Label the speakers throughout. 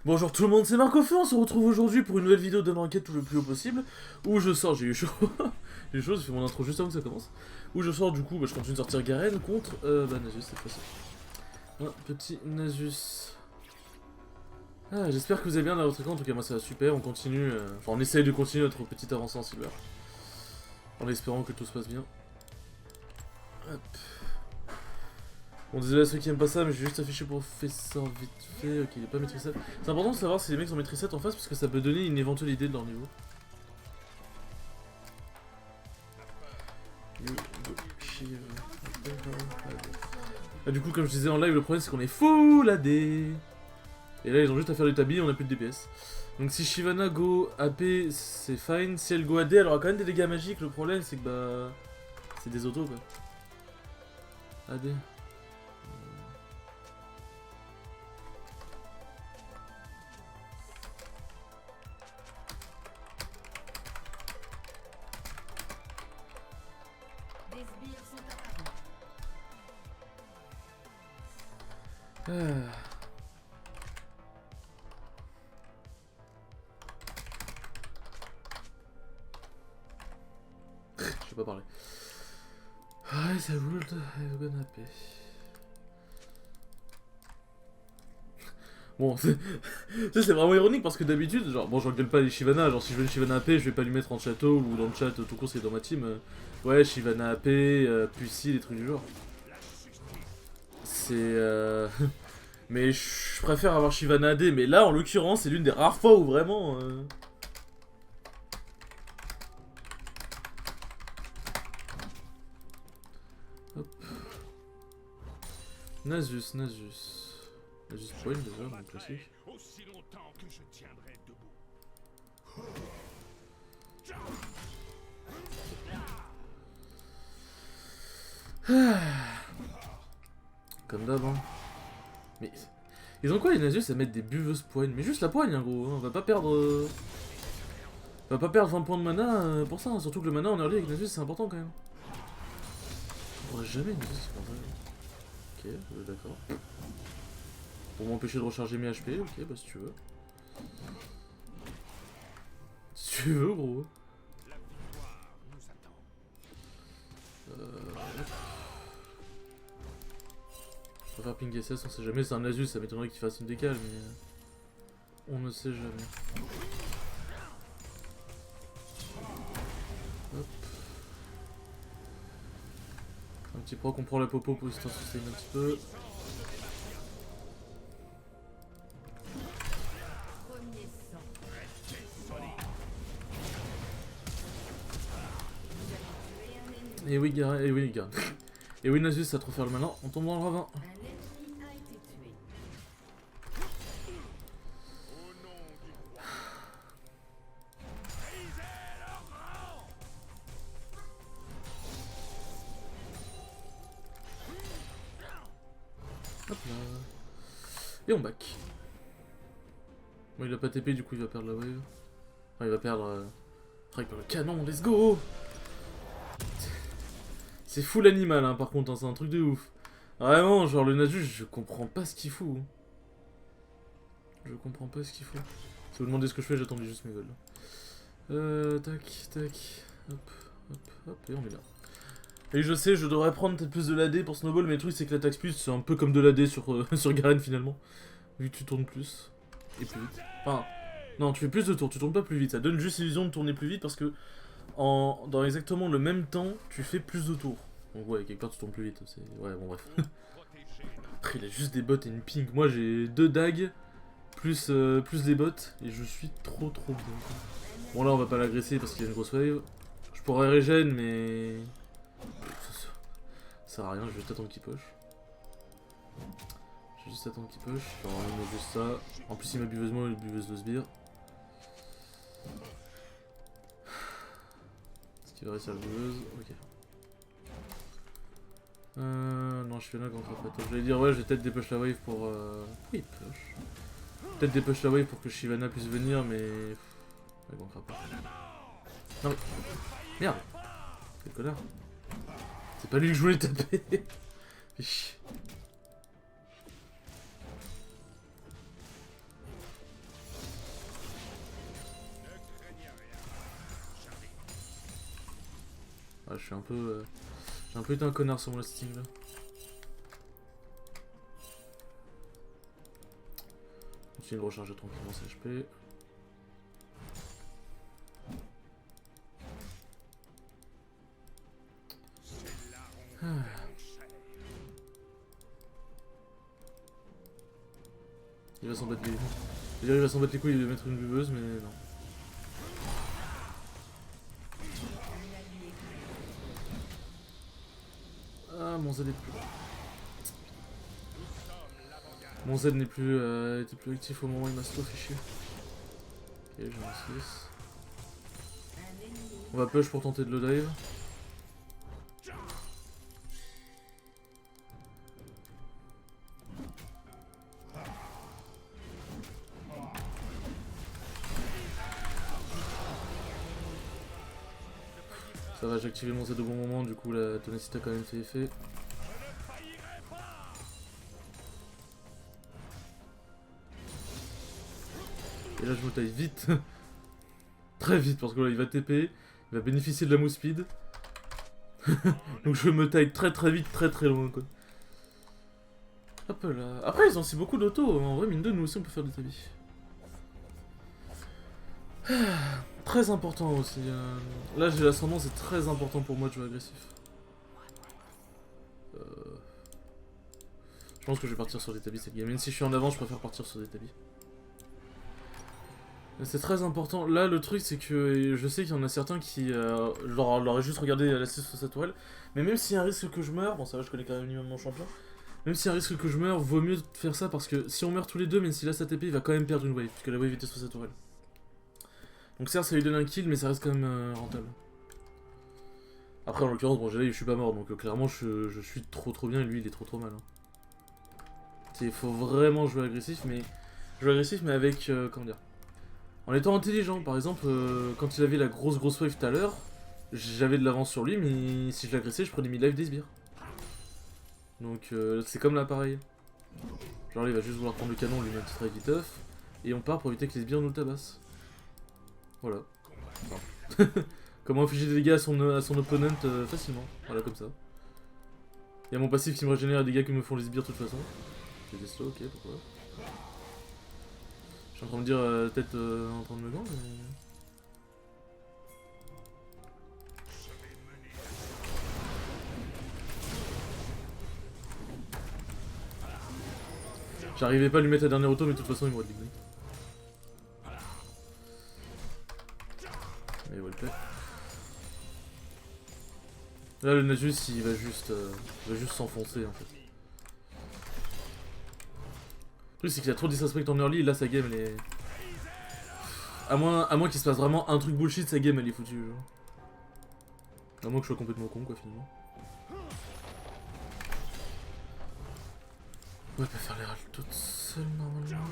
Speaker 1: Bonjour tout le monde, c'est Marcofeu, on se retrouve aujourd'hui pour une nouvelle vidéo de l'enquête tout le plus haut possible, où je sors, j'ai eu chaud, j'ai eu chaud, j'ai fait mon intro juste avant que ça commence, où je sors du coup, je continue de sortir Garen contre, Nasus cette fois-ci. Un petit Nasus. Ah, j'espère que vous allez bien dans votre écran, en tout cas moi ça va super, on continue, enfin on essaye de continuer notre petite avancée en silver, en espérant que tout se passe bien. Hop. Bon, désolé à ceux qui aiment pas ça, mais je vais juste afficher professeur vite fait. Ok, il est pas maîtrise 7. C'est important de savoir si les mecs sont maîtrise 7 en face parce que ça peut donner une éventuelle idée de leur niveau. Ah, du coup, comme je disais en live, le problème c'est qu'on est full AD. Et là, ils ont juste à faire du tabi, on a plus de DPS. Donc, si Shyvana go AP, c'est fine. Si elle go AD, elle aura quand même des dégâts magiques. Le problème c'est que bah. C'est des autos quoi. AD. Ah. Je vais pas parler. Ah, ça roule de bonne AP. Bon, ça c'est vraiment ironique parce que d'habitude, genre, bon, j'engueule pas les Shyvana, genre si je veux une Shyvana AP, je vais pas lui mettre en château ou dans le chat tout court, c'est dans ma team. Ouais, Shyvana AP, Pussy, des trucs du genre. C'est. Mais je préfère avoir Shyvana AD, mais là en l'occurrence, c'est l'une des rares fois où vraiment. Hop. Nasus. Nasus point déjà, donc classique.
Speaker 2: Aussi longtemps que je tiendrai debout.
Speaker 1: Comme d'hab, hein. Mais. Ils ont quoi les Nasus à mettre des buveuses poignes? Mais juste la poigne, hein, gros. On va pas perdre. On va pas perdre 20 points de mana pour ça, hein. Surtout que le mana en early avec Nasus c'est important quand même. On pourrait jamais Nasus c'est pas vrai. Ok, d'accord. Pour m'empêcher de recharger mes HP, ok, bah si tu veux. Si tu veux, gros.
Speaker 2: La victoire nous attend.
Speaker 1: On va faire ping SS, on sait jamais, c'est un Nasus, ça m'étonnerait qu'il fasse une décale, mais. On ne sait jamais. Hop. Un petit proc, on prend la popo pour histoire de sustain un petit peu. Et oui, Garen, et oui, Garen. Et oui, Nasus, ça te refaire le malin, on tombe dans le ravin. Hop là. Et on back. Bon, il a pas TP, du coup il va perdre la wave. Enfin, il va perdre. Il perd le canon, let's go! C'est full animal, hein, par contre, hein, c'est un truc de ouf. Vraiment, genre le Nasus, je comprends pas ce qu'il fout. Je comprends pas ce qu'il fout. Si vous demandez ce que je fais, j'attendais juste mes golds. Tac. Hop, et on est là. Et je sais, je devrais prendre peut-être plus de l'AD pour Snowball, mais le truc c'est que l'attaque speed c'est un peu comme de l'AD sur, sur Garen finalement. Vu que tu tournes plus. Et plus vite. Enfin, non, tu fais plus de tours, tu tournes pas plus vite. Ça donne juste l'illusion de tourner plus vite parce que dans exactement le même temps, tu fais plus de tours. Donc ouais, quelque part tu tournes plus vite. Ouais, bon bref. Après, il a juste des bots et une ping. Moi j'ai 2 dagues, plus des bots, et je suis trop bien. Bon là on va pas l'agresser parce qu'il y a une grosse wave. Je pourrais régène, mais... Ça sert à rien, je vais juste attendre qu'il push. Je vais juste attendre qu'il push, je vais vraiment juste ça. En plus il m'a buveuse moi, il buveuse de sbire. Est-ce qu'il va réussir la buveuse? Ok. Non, je fais là contre Pato. J'allais dire ouais, je vais peut-être dépush la wave pour... Oui, push. Peut-être dépush la wave pour que Shyvana puisse venir, mais... Ouais, bon, pas. Non mais... Merde. Quel connard. C'est pas lui que je voulais taper. Fais chier. Ouais, je suis un peu... J'ai un peu été un connard sur mon last là. Continue de recharger tranquillement ses HP. Ah. Il va s'en battre les couilles. Je veux dire, il va s'en battre les couilles de mettre une buveuse, mais non. Ah, mon Z est plus... Mon Z n'est plus, était plus actif au moment où il m'a slow, fait chier. Ok, j'ai un 6. On va push pour tenter de le dive. Ça va, j'ai activé mon Z au bon moment, du coup la tonacité a quand même fait effet. Et là je me taille vite. Très vite, parce que là il va TP, il va bénéficier de la move speed. Donc je me taille très vite, très loin quoi. Hop là. Après ils ont aussi beaucoup d'auto, en vrai mine de nous aussi on peut faire des tabis. Très important aussi. Là j'ai l'ascendant, c'est très important pour moi de jouer agressif. Je pense que je vais partir sur des tabis cette game. Même si je suis en avant, je préfère partir sur des tabis. C'est très important. Là, le truc, c'est que je sais qu'il y en a certains qui leur auraient juste regardé l'assist sur cette tourelle. Mais même s'il y a un risque que je meure, bon, ça va, je connais quand même le minimum mon champion. Même s'il y a un risque que je meure, vaut mieux faire ça parce que si on meurt tous les deux, même s'il a sa TP, il va quand même perdre une wave. Puisque la wave était sur sa tourelle. Donc, certes, ça lui donne un kill, mais ça reste quand même rentable. Après, en l'occurrence, bon, je suis pas mort. Donc, clairement, je suis trop bien et lui, il est trop mal. Hein. Il faut vraiment jouer agressif, mais avec, comment dire, en étant intelligent. Par exemple, quand il avait la grosse wave tout à l'heure, j'avais de l'avance sur lui, mais si je l'agressais, je prenais mid-life des sbires. Donc c'est comme là, pareil. Genre là, il va juste vouloir prendre le canon, lui mettre un petit strike viteuf, et on part pour éviter que les sbires nous le tabassent. Voilà. Enfin. Comment infliger des dégâts à son opponent facilement. Voilà, comme ça. Il y a mon passif qui me régénère les dégâts que me font les sbires de toute façon. J'ai des slow, ok, pourquoi. Je suis en train de me dire, peut-être en train de me gants, mais... J'arrivais pas à lui mettre la dernière auto, mais de toute façon il m'aurait digné. Mais ouais, le fait. Là, le Nasus, il va juste s'enfoncer en fait. Le truc, c'est qu'il a trop disrespect en early, et là sa game elle est... À moins qu'il se passe vraiment un truc bullshit, sa game elle est foutue. Genre. À moins que je sois complètement con quoi finalement. Ouais, elle peut faire les râles toute seule normalement.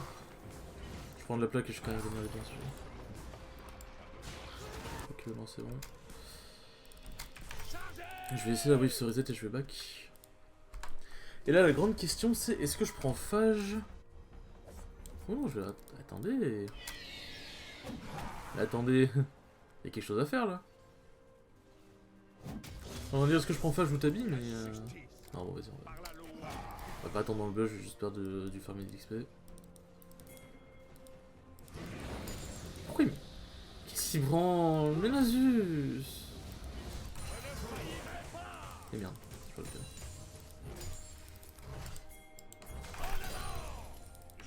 Speaker 1: Je prends de la plaque et je suis quand même venu bien sûr. Ok, non c'est bon. Je vais essayer la wave se reset et je vais back. Et là la grande question c'est, est-ce que je prends phage? Oh non, je vais... Attendez. Attendez. Il y a quelque chose à faire là. On va dire, est-ce que je prends phage ou tabi, mais... Non, bon vas-y, on va pas attendre dans le bluff, je vais juste perdre du farming d'XP. Pourquoi il me... Qu'est-ce qu'il branle? Mais Nasus! Eh merde, je peux le faire.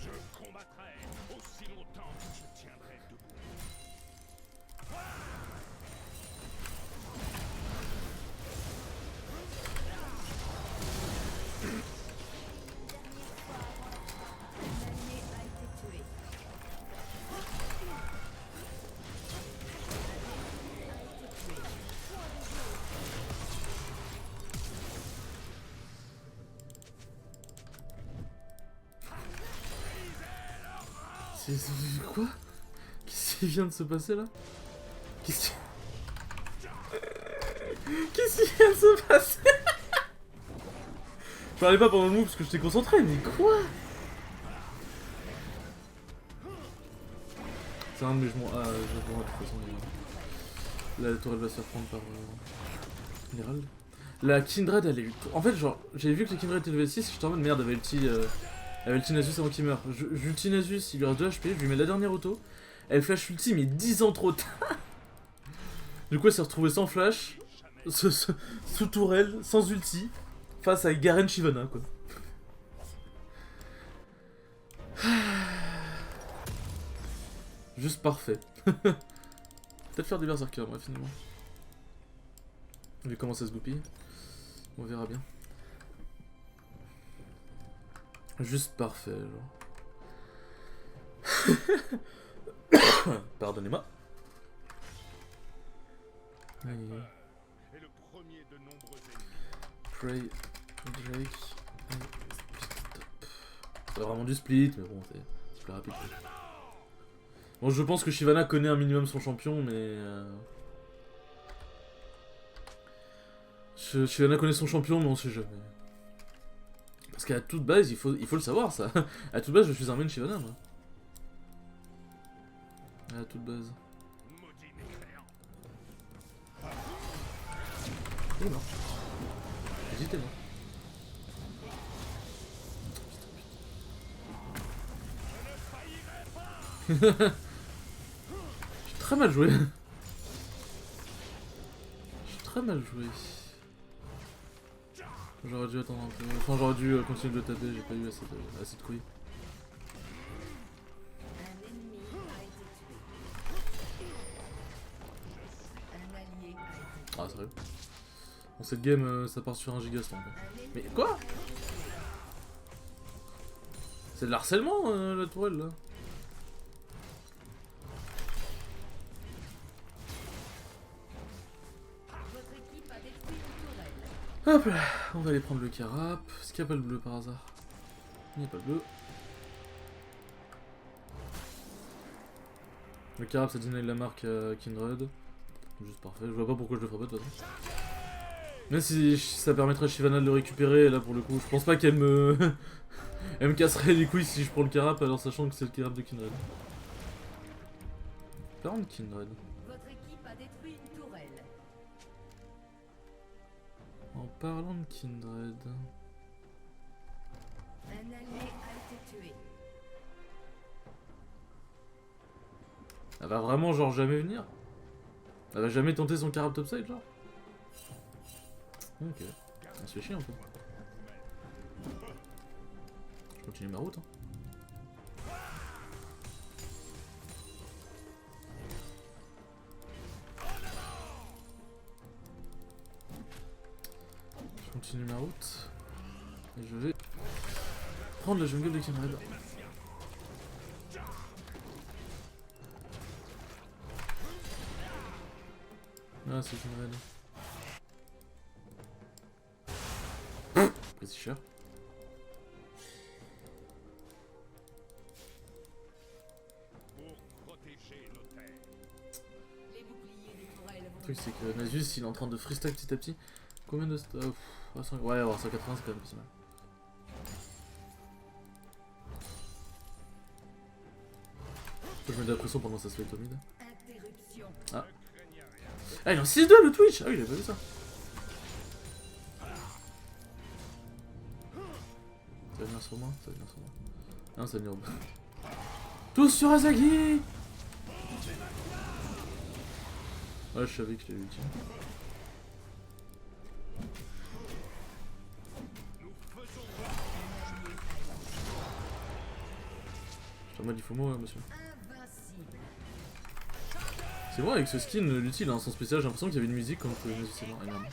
Speaker 2: Je combattrai aussi longtemps que je tiendrai debout.
Speaker 1: Quoi? Qu'est-ce qui vient de se passer là? Qu'est-ce qui vient de se passer? Je parlais pas pendant le move parce que j'étais concentré, mais quoi? C'est un de mes juments. Ah, je vois de toute façon. Là, la tour elle va se faire prendre par. L'Herald. La Kindred, elle est eu. En fait, genre, j'avais vu que la Kindred était level 6, j'étais en mode merde, elle avait ulti Nasus avant qu'il meure. J'ulti Nasus, il lui reste 2 HP, je lui mets la dernière auto. Elle flash ulti, mais 10 ans trop tard. Du coup, elle s'est retrouvée sans flash, sous tourelle, sans ulti, face à Garen Shyvana, quoi. Juste parfait. Peut-être faire des berserkers, moi, finalement. Vu comment ça se goupille. On verra bien. Juste parfait, genre. Pardonnez-moi.
Speaker 2: Et le premier de nombreux
Speaker 1: Prey,
Speaker 2: ennemis.
Speaker 1: Drake. C'est vraiment du split, mais bon, c'est plus rapide. Bon, je pense que Shyvana connaît un minimum son champion, mais. Shyvana connaît son champion, mais on sait jamais. Parce qu'à toute base, il faut le savoir, ça. À toute base, je suis un main Shyvana, moi. À toute base.
Speaker 2: Maudit mécréant.
Speaker 1: Il est mort. J'étais mort. J'ai très mal joué. J'ai très mal joué. J'aurais dû attendre un peu. Enfin, j'aurais dû continuer de le taper, j'ai pas eu assez de couilles. Ah, sérieux? Bon, cette game, ça part sur un gigastan. Mais quoi? C'est de l'harcèlement, la tourelle, là. Hop là, on va aller prendre le carap. Est-ce qu'il n'y a pas le bleu par hasard? Il n'y a pas le bleu. Le carap, ça deny la marque à Kindred. Juste parfait, je vois pas pourquoi je le ferais pas de toute façon. Même si ça permettrait à Shyvana de le récupérer, là pour le coup, je pense pas qu'elle me... Elle me casserait les couilles si je prends le carap alors sachant que c'est le carap de Kindred. Parlant de Kindred.
Speaker 3: Votre équipe a détruit une tourelle.
Speaker 1: En parlant de Kindred...
Speaker 3: Un allié a été tué.
Speaker 1: Elle va vraiment genre jamais venir? Elle va jamais tenter son carap topside genre? Ok, on se fait chier un peu. Je continue ma route hein. Je continue ma route. Et je vais prendre la jungle de Kindred. Ah c'est Kindred. Pretty cher.
Speaker 2: Pour protéger nos terres.
Speaker 3: Les boucliers des tourelles vont...
Speaker 1: Le truc c'est que Nasus il est en train de freestyle petit à petit. Combien de stuff? Ouais, avoir 180 c'est quand même pas si mal. Faut que je mette de la pression pendant que ça se fait au mid.
Speaker 3: Interruption.
Speaker 1: Ah. Ah il est en 6-2 le Twitch. Ah oui, il avait pas vu ça. Ça va venir sur moi, ça va venir sur moi. Ah non, ça va venir au bas. Tous sur Azagi. Ouais, je savais qu'il avait ulti. J'étais en mode il faut mourir, monsieur.
Speaker 3: Invincible.
Speaker 1: C'est vrai, avec ce skin, l'ulti il a un son spécial, j'ai l'impression qu'il y avait une musique quand le Nasus est mort. Ah, merde.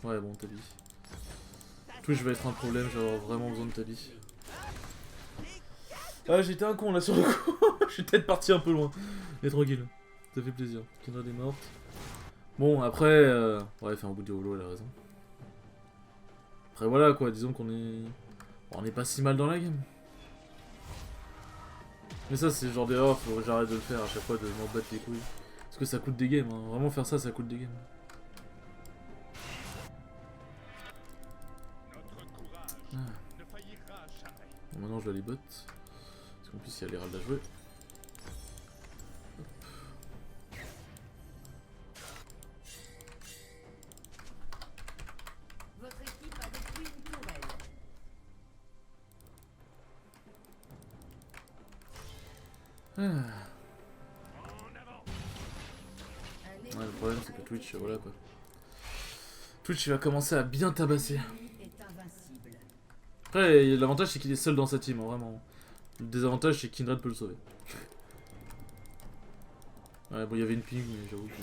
Speaker 1: Ouais, bon, Tabi. Twitch va être un problème, je vais avoir vraiment besoin de Tabi. Ah, j'étais un con là sur le coup. Je suis peut-être parti un peu loin. Mais tranquille, ça fait plaisir. Kindred est morte. Bon, après, ouais, fait un bout de holo, elle a raison. Après, voilà quoi, disons qu'on est. On est pas si mal dans la game. Mais ça, c'est le genre d'erreur, faut que j'arrête de le faire à chaque fois, de m'en battre les couilles. Parce que ça coûte des games, hein. Vraiment faire ça, ça coûte des games.
Speaker 2: Notre courage
Speaker 1: Ah.
Speaker 2: ne faillira jamais.
Speaker 1: Bon, maintenant je dois les bots. Parce qu'en plus il y a l'Herald à jouer. Ah.
Speaker 3: Un
Speaker 1: Ouais, le problème c'est que Twitch, voilà quoi. Twitch il va commencer à bien tabasser.
Speaker 3: ennemi est invincible.
Speaker 1: Après, l'avantage c'est qu'il est seul dans sa team, hein, vraiment. Le désavantage c'est que Kindred peut le sauver. Ouais, bon, il y avait une ping, mais j'avoue que.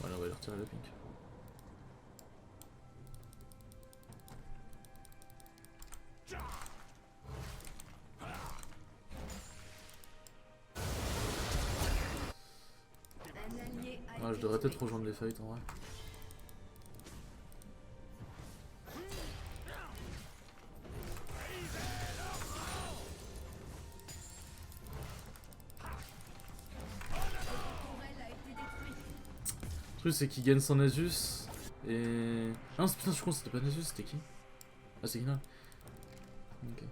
Speaker 1: Voilà, on va aller retirer la ping.
Speaker 3: Un allié a
Speaker 1: Ouais, je
Speaker 3: été
Speaker 1: devrais peut-être
Speaker 3: tué.
Speaker 1: rejoindre les fights en vrai.
Speaker 3: Tourelle a été détruite.
Speaker 1: Le truc c'est qu'il gagne son Nasus. Et. Ah non, putain, je crois que c'était pas Nasus, c'était qui? Ah, c'est Kindred. Ok.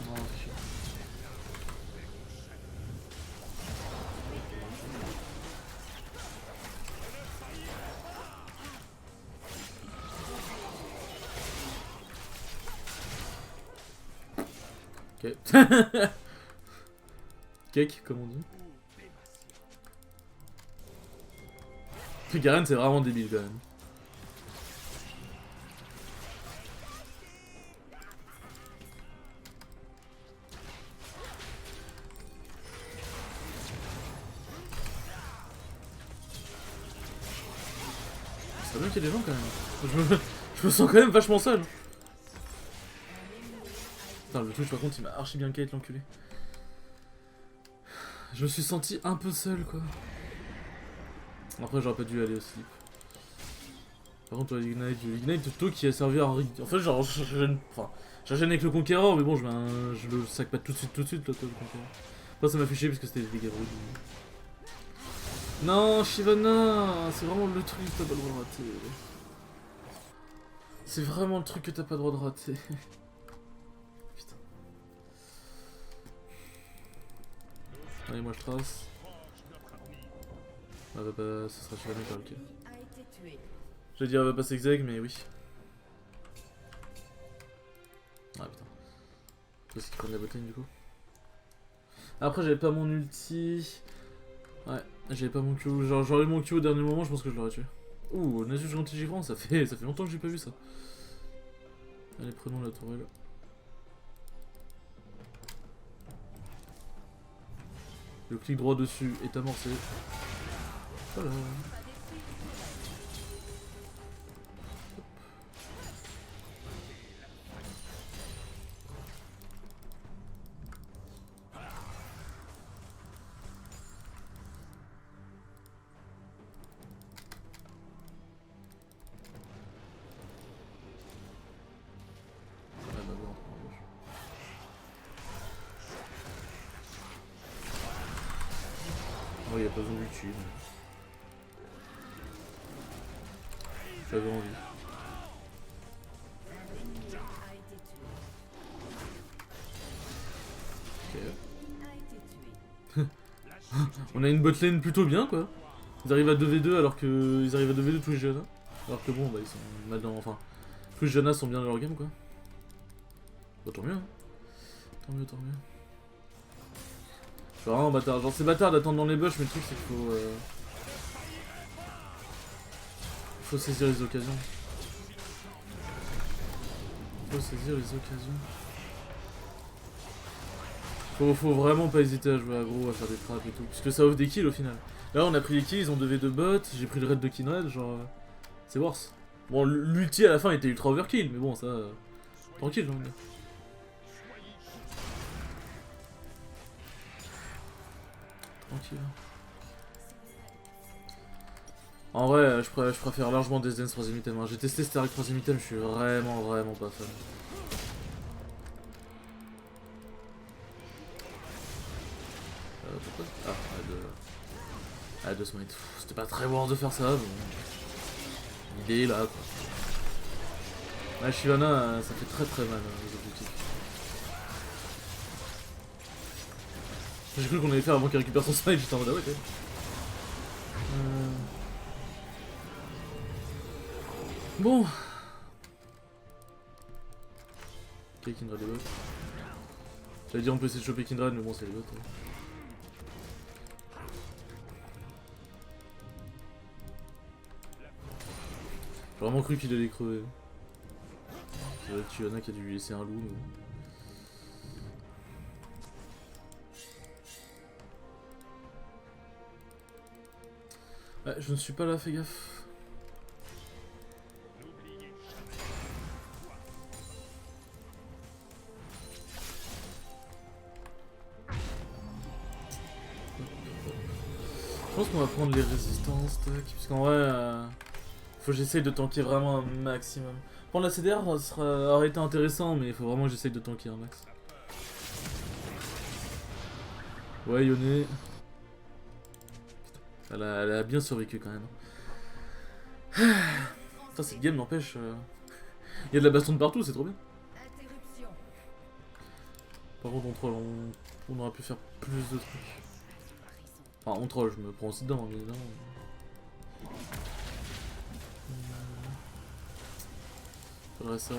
Speaker 1: Non, c'est chiant. Ok. Cake, comme on dit. Garen, c'est vraiment débile quand même. C'est bien qu'il y ait des gens quand même. Je me sens quand même vachement seul. Putain, le Twitch par contre il m'a archi bien kite l'enculé. Je me suis senti un peu seul quoi. Après j'aurais pas dû aller au slip. Par contre l'Ignite plutôt qui a servi à... En fait genre j'ai gêné avec le Conquérant mais bon je le sac pas tout de suite là quoi, le Conquérant. Après ça m'a fait chier parce que c'était des dégâts bruts. Non Shyvana, c'est vraiment le truc que t'as pas le droit de rater. C'est vraiment le truc que t'as pas le droit de rater. Putain. Allez moi je trace. Ah bah ça sera Shyvana par lequel.
Speaker 3: A été tué.
Speaker 1: J'allais dire elle va passer Xeg mais oui. Ah putain. Parce qu'ils prennent la botlane du coup. Après j'avais pas mon ulti. Ouais, j'avais pas mon Q. Genre j'aurais eu mon Q au dernier moment, je pense que je l'aurais tué. Ouh, Nasus gentil givrant, ça fait longtemps que j'ai pas vu ça. Allez, prenons la tourelle. Le clic droit dessus est amorcé. Voilà. Ah bah bon, oh, y a pas besoin de tuer. J'avais envie.
Speaker 3: Un ennemi a été tué.
Speaker 1: Ok.
Speaker 3: A été tué.
Speaker 1: On a une botlane plutôt bien quoi. Ils arrivent à 2v2 alors que. Ils arrivent à 2v2 tous les Janna. Alors que bon bah ils sont mal dans. Enfin. Tous les Janna sont bien dans leur game quoi. Bah tant mieux hein. Tant mieux, tant mieux. Je suis vraiment bâtard. Genre c'est bâtard d'attendre dans les bush mais le truc c'est qu'il faut. Faut saisir les occasions. Faut saisir les occasions. Faut vraiment pas hésiter à jouer aggro, à faire des traps et tout. Parce que ça offre des kills au final. Là on a pris les kills, ils ont 2v2 bot, j'ai pris le raid de Kindred, genre... c'est worse. Bon l'ulti à la fin était ultra overkill, mais bon ça... tranquille j'ai envie de dire. Tranquille. En vrai, je préfère largement Death Dance 3ème item. Hein. J'ai testé Stark 3ème item, je suis vraiment pas fan. Pourquoi? Ah, de smite. C'était pas très bon de faire ça, mais... l'idée est là, quoi. Ouais, Shyvana, ça fait très mal, les objectifs. J'ai cru qu'on allait faire avant qu'il récupère son smite, j'étais en mode ah ouais, quand même. Bon. Ok, Kindred est bot. J'allais dire on peut essayer de choper Kindred, mais bon, c'est les bots. Ouais. J'ai vraiment cru qu'il allait crever. C'est vrai qu'il y en a qui a dû lui laisser un loup, mais bon. Ouais, je ne suis pas là, fais gaffe. Je pense qu'on va prendre les résistances, tac, puisqu'en vrai, faut que j'essaye de tanker vraiment un maximum. Prendre la CDR aurait été intéressant, mais il faut vraiment que j'essaye de tanker un max. Ouais, Yone. Elle a bien survécu quand même. Putain, cette game n'empêche. Il y a de la baston de partout, c'est trop bien.
Speaker 3: Interruption.
Speaker 1: Par contre, on troll, on aurait pu faire plus de trucs. Enfin, on troll, je me prends aussi dedans, évidemment. Faudrait ça.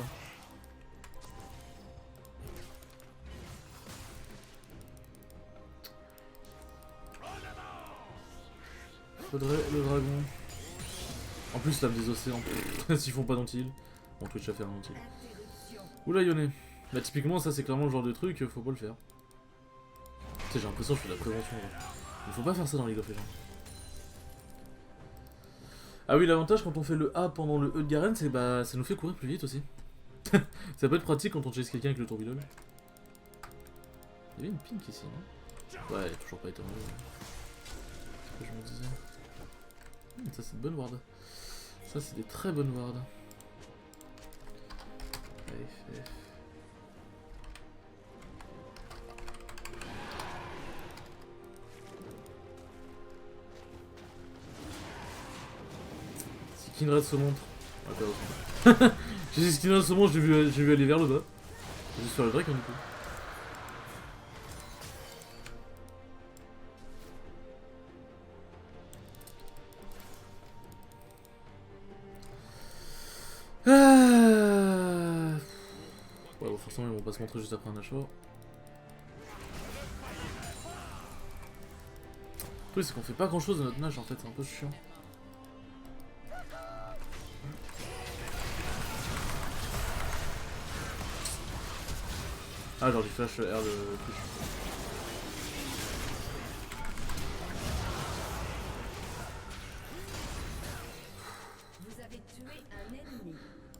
Speaker 1: Faudrait le dragon. En plus, l'âme des océans. S'ils font pas d'anti-heal. Bon, Twitch a fait un anti-heal.
Speaker 3: Interruption.
Speaker 1: Oula, Yone. Bah, typiquement, ça, c'est clairement le genre de truc, faut pas le faire. Tu sais, j'ai l'impression que je fais de la prévention. Là. Il faut pas faire ça dans League of Legends. Ah oui, l'avantage quand on fait le A pendant le E de Garen, c'est bah ça nous fait courir plus vite aussi. Ça peut être pratique quand on chase quelqu'un avec le tourbillon. Il y avait une pink ici, non? Ouais, elle a toujours pas été enlevée. C'est ce que je me disais. Ça c'est une bonne ward. Ça c'est des très bonnes wards. Allez, fais. Si Kindred se montre. J'ai dit si Kindred se montre, j'ai vu aller vers le bas. J'ai juste faire le Drake du coup. Ouais, bon, forcément ils vont pas se montrer juste après un achat. Le truc c'est qu'on fait pas grand chose de notre nage en fait, c'est un peu chiant. Ah genre du flash R de touche.
Speaker 3: Vous avez tué un ennemi.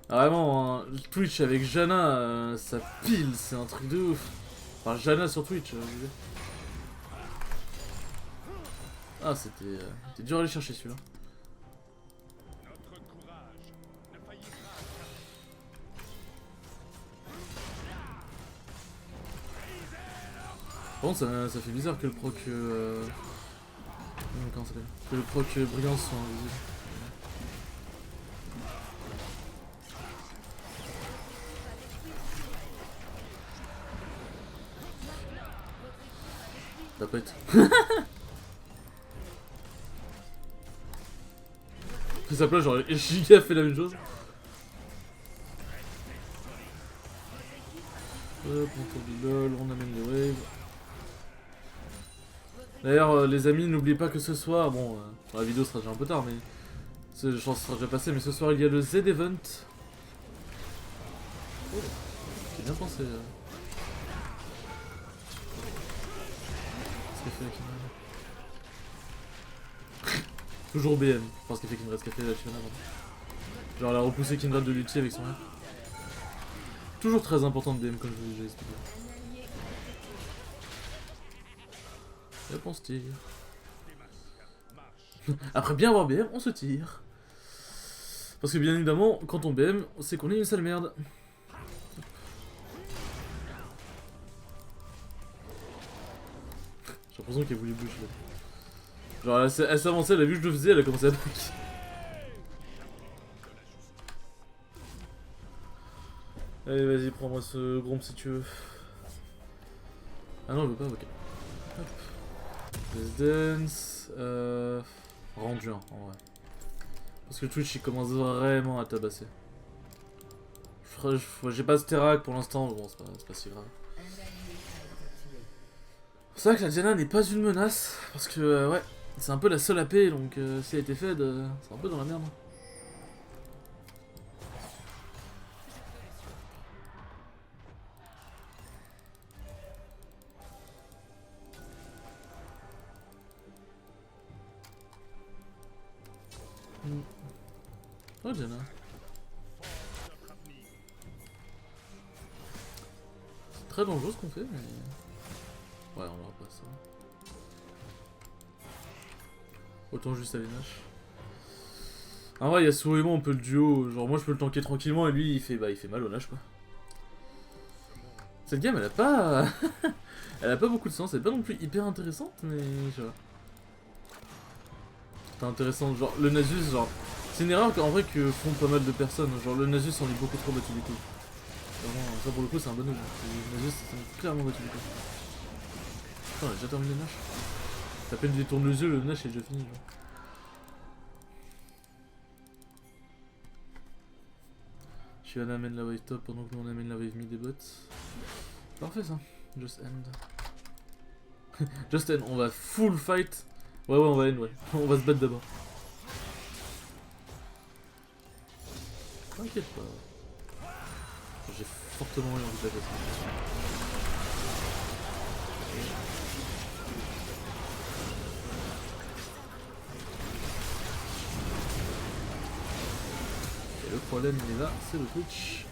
Speaker 1: Ah, vraiment, hein, Twitch avec Janna, ça pile, c'est un truc de ouf. Enfin, Janna sur Twitch, je veux dire. Ah, c'était dur à aller chercher celui-là.
Speaker 2: Notre courage ne faillira
Speaker 1: Par contre, ça fait bizarre que le proc. Comment ça s'appelle? Que le proc brillance soit invisible. Ça pète. C'est sa place, genre Giga fait la même chose. Hop, on tourne du lol, on amène les waves. D'ailleurs, les amis, n'oubliez pas que ce soir, bon, la vidéo sera déjà un peu tard, mais je pense que ce sera déjà passé, mais ce soir il y a le Z-Event. Oh, j'ai bien pensé. Ce qu'elle fait la Kindred. Toujours BM, enfin ce qu'elle fait Kindred, ce qu'elle fait la Fiona. Genre elle a repoussé Kindred de l'ulti avec son R. Toujours très important de BM comme je vous l'ai déjà expliqué. Et hop, on se tire. Après bien avoir BM, on se tire. Parce que bien évidemment, quand on BM, c'est qu'on est une sale merde. J'ai l'impression qu'elle voulait bouger là. Genre elle s'avançait, elle a vu que je le faisais, elle a commencé à back. Allez vas-y, prends-moi ce grom si tu veux. Ah non, je veux pas, ok. Hop. Let's Dance. Rendu 1 en vrai. Parce que Twitch il commence vraiment à tabasser. J'ai pas Sterak pour l'instant, mais bon, c'est pas si grave.
Speaker 3: Un allié a été tué.
Speaker 1: C'est vrai que la Diana n'est pas une menace, parce que ouais, c'est un peu la seule AP, donc si elle a été faite, c'est un peu dans la merde. Oh Diana.
Speaker 2: Notre avenir.
Speaker 1: C'est très dangereux ce qu'on fait, mais... Ouais, on aura pas ça. Autant juste aller Nash. En vrai, Yasuo et moi, on peut le duo. Genre, moi, je peux le tanker tranquillement et lui, il fait mal au Nash, quoi. Cette game, elle a pas... elle a pas beaucoup de sens. Elle est pas non plus hyper intéressante, mais... je vois. C'est intéressant. Genre, le Nasus, genre... C'est une erreur en vrai que font pas mal de personnes. Genre, le Nasus, on est beaucoup trop battu du coup. Vraiment, ça pour le coup, c'est un bon oeil. Le Nasus, c'est clairement battu du coup. Putain, on a déjà terminé le Nash. T'as peine détourne les yeux, le Nash est déjà fini, genre. Shyvana amène la wave top pendant que nous on amène la wave mid et bot. Parfait ça. Just end. Just end, on va full fight. Ouais, on va end, ouais. On va se battre d'abord. T'inquiète pas. J'ai fortement eu envie de la passer. Et le problème il est là, c'est le Twitch.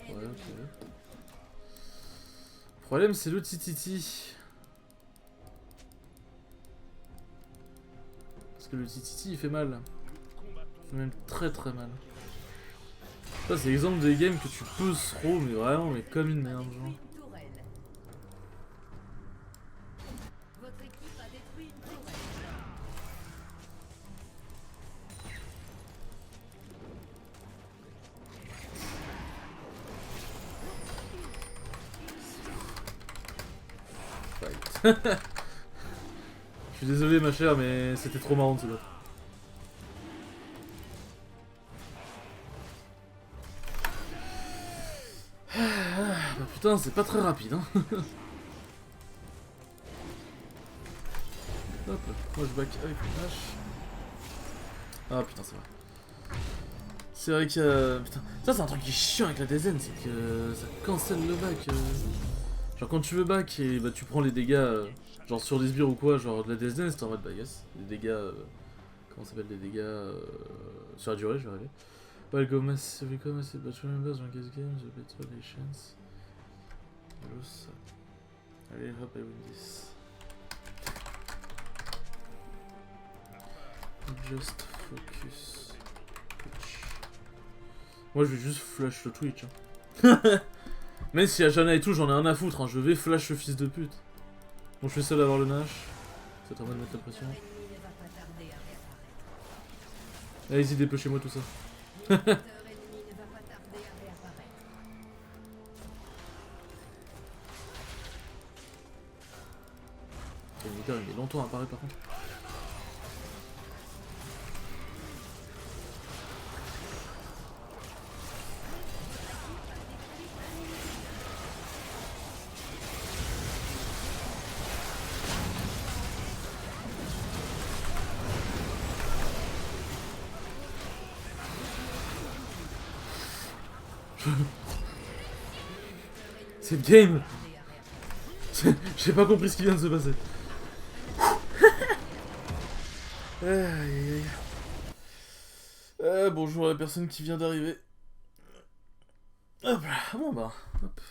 Speaker 1: Ouais, ok. Le problème c'est le Tititi. Parce que le Tititi il fait mal. Il fait même très très mal. Ça c'est l'exemple des games que tu peux throw mais vraiment mais comme une merde genre.
Speaker 3: Votre équipe a détruit une tourelle.
Speaker 1: Fight. Je suis désolé ma chère mais c'était trop marrant de se battre. Bah putain c'est pas très rapide hein. Hop, moi je back avec le dash. Ah putain c'est vrai. C'est vrai que... putain, ça c'est un truc qui est chiant avec la DZN, c'est que ça cancel le back. Genre quand tu veux back et bah tu prends les dégâts genre sur des sbires ou quoi, genre de la DZN c'est en mode bah yes, des dégâts... comment ça s'appelle, des dégâts sur la durée, je vais arriver. Well go massive, but remember dans this game, the better the chance. Allez hop I win this. Just focus. Twitch. Moi je vais juste flash le Twitch. Hein. Même si y a Jana et tout, j'en ai rien à foutre. Hein. Je vais flash le fils de pute. Bon, je suis seul à avoir le Nash. C'est en train de mettre la pression.
Speaker 3: L'ennemi ne va pas tarder à réapparaître.
Speaker 1: Allez-y, dépêchez-moi tout ça.
Speaker 3: Votre ennemi ne va pas tarder à réapparaître.
Speaker 1: Le militaire il met longtemps à apparaître par contre. Cette game, j'ai pas compris ce qui vient de se passer. Aïe, aïe, aïe. Bonjour à la personne qui vient d'arriver. Hop, bon bah, hop.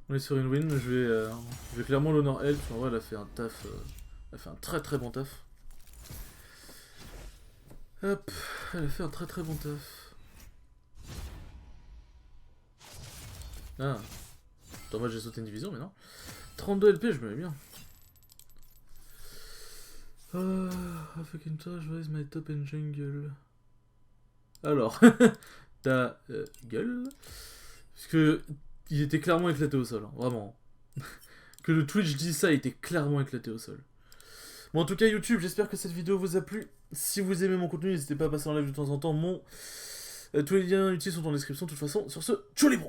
Speaker 1: On est sur une win, je vais clairement l'honneur elle, en vrai elle a fait un taf, elle a fait un très très bon taf. Hop, elle a fait un très très bon taf. Ah, attends moi j'ai sauté une division mais non. 32 LP je me mets bien. I fucking touch, where is my top and jungle? Alors, ta gueule. Parce que il était clairement éclaté au sol, hein, vraiment. Que le Twitch dise ça, il était clairement éclaté au sol. Bon, en tout cas, YouTube, j'espère que cette vidéo vous a plu. Si vous aimez mon contenu, n'hésitez pas à passer en live de temps en temps. Tous les liens utiles sont en description, de toute façon. Sur ce, tchou les bros!